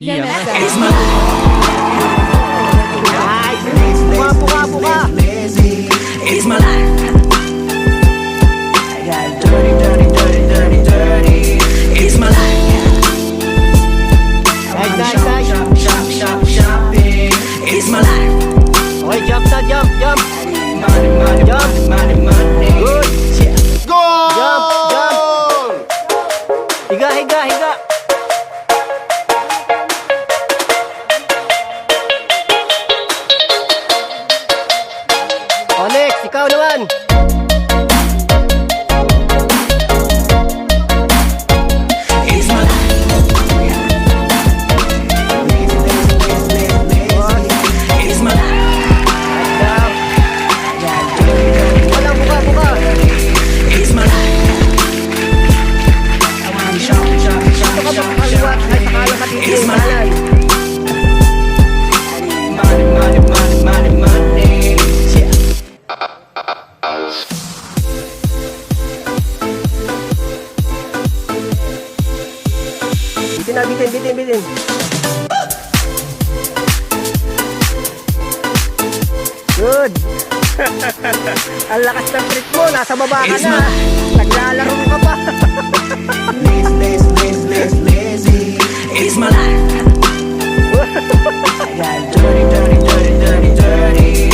Iya, It's my Ay, buka. It's my life. I got dirty. It's my life. Shop, shopping. It's my life. Okay, jump. Money. Good. Go! Jump. Higa. Alex, ikaw naman. It's my life. It's my life. Walang buka. It's my life. Shop. Ito ka ba kaliwa? Ay, sakala ka dito. It's my Kanan. Money. Yeah. Bitin. Good. Ang lakas ng trip mo. Nasa baba ka It's na. my- Naglalaro ka pa. Lazy. It's my life. I got dirty.